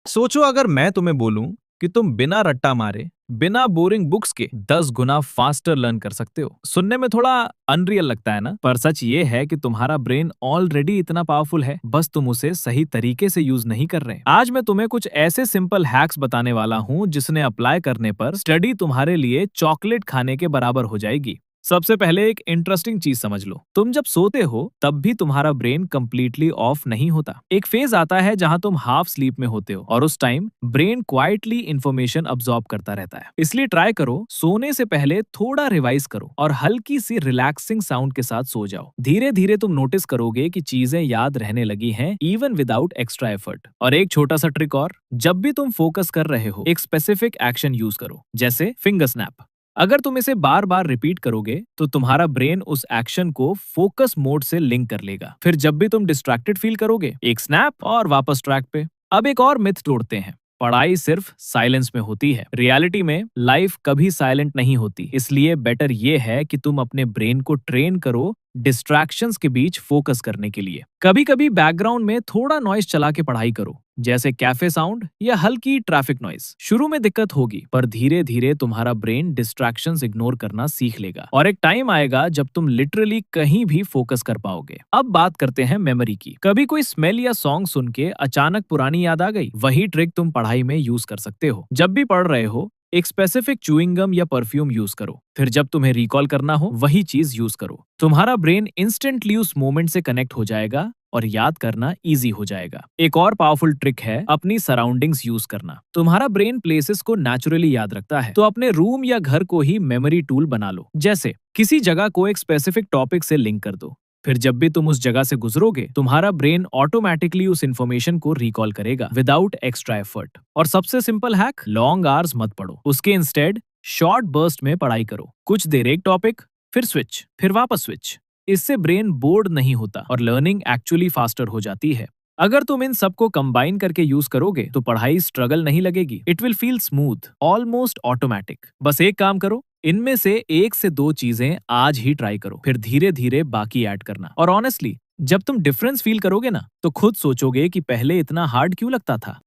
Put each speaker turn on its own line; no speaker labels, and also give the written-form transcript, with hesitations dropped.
सोचो अगर मैं तुम्हें बोलूं कि तुम बिना रट्टा मारे, बिना बोरिंग बुक्स के 10 गुना फास्टर लर्न कर सकते हो। सुनने में थोड़ा अनरियल लगता है ना, पर सच ये है कि तुम्हारा ब्रेन ऑलरेडी इतना पावरफुल है, बस तुम उसे सही तरीके से यूज नहीं कर रहे। आज मैं तुम्हें कुछ ऐसे सिंपल हैक्स बताने वाला हूं जिसने अप्लाई करने पर स्टडी तुम्हारे लिए चॉकलेट खाने के बराबर हो जाएगी। सबसे पहले एक इंटरेस्टिंग चीज समझ लो, तुम जब सोते हो तब भी तुम्हारा ब्रेन कंप्लीटली ऑफ नहीं होता। एक फेज आता है जहां तुम हाफ स्लीप में होते हो और उस time brain quietly information absorb करता रहता है। इसलिए ट्राई करो, सोने से पहले थोड़ा रिवाइज करो और हल्की सी रिलैक्सिंग साउंड के साथ सो जाओ। धीरे धीरे तुम नोटिस करोगे कि चीजें याद रहने लगी हैं, इवन विदाउट एक्स्ट्रा एफर्ट। और एक छोटा सा ट्रिक और, जब भी तुम फोकस कर रहे हो एक स्पेसिफिक एक्शन यूज करो, जैसे फिंगर स्नैप। अगर तुम इसे बार बार रिपीट करोगे तो तुम्हारा ब्रेन उस एक्शन को फोकस मोड से लिंक कर लेगा। फिर जब भी तुम डिस्ट्रैक्टेड फील करोगे, एक स्नैप और वापस ट्रैक पे। अब एक और मिथ तोड़ते हैं, पढ़ाई सिर्फ साइलेंस में होती है। रियलिटी में लाइफ कभी साइलेंट नहीं होती, इसलिए बेटर ये है कि तुम अपने ब्रेन को ट्रेन करो डिस्ट्रैक्शंस के बीच फोकस करने के लिए। कभी कभी बैकग्राउंड में थोड़ा नॉइज चला के पढ़ाई करो, जैसे कैफे साउंड या हल्की ट्रैफिक नॉइज। शुरू में दिक्कत होगी, पर धीरे धीरे तुम्हारा ब्रेन डिस्ट्रैक्शंस इग्नोर करना सीख लेगा और एक टाइम आएगा जब तुम लिटरली कहीं भी फोकस कर पाओगे। अब बात करते हैं मेमोरी की। कभी कोई स्मेल या सॉन्ग सुन के अचानक पुरानी याद आ गई? वही ट्रिक तुम पढ़ाई में यूज कर सकते हो। जब भी पढ़ रहे हो, एक स्पेसिफिक च्युइंग गम या परफ्यूम यूज करो, फिर जब तुम्हें रिकॉल करना हो वही चीज यूज करो। तुम्हारा ब्रेन इंस्टेंटली उस मोमेंट से कनेक्ट हो जाएगा और याद करना इजी हो जाएगा। एक और पावरफुल ट्रिक है अपनी सराउंडिंग्स यूज करना। तुम्हारा ब्रेन प्लेसेस को नेचुरली याद रखता है, तो अपने रूम या घर को ही मेमोरी टूल बना लो। जैसे किसी जगह को एक स्पेसिफिक टॉपिक से लिंक कर दो, फिर जब भी तुम उस जगह से गुजरोगे तुम्हारा ब्रेन ऑटोमेटिकली उस इंफॉर्मेशन को रिकॉल करेगा विदाउट एक्स्ट्रा एफर्ट। और सबसे सिंपल हैक, लॉन्ग आवर्स मत पढ़ो, उसके इंस्टेड शॉर्ट बर्स्ट में पढ़ाई करो। कुछ देर एक टॉपिक, फिर स्विच, फिर वापस स्विच। इससे ब्रेन बोर्ड नहीं होता और लर्निंग एक्चुअली फास्टर हो जाती है। अगर तुम इन सबको कंबाइन करके यूज करोगे तो पढ़ाई स्ट्रगल नहीं लगेगी, it will feel smooth, almost automatic. बस एक काम करो, इनमें से एक से दो चीजें आज ही ट्राई करो, फिर धीरे धीरे बाकी ऐड करना। और ऑनेस्टली, जब तुम डिफरेंस फील करोगे ना, तो खुद सोचोगे कि पहले इतना हार्ड क्यों लगता था।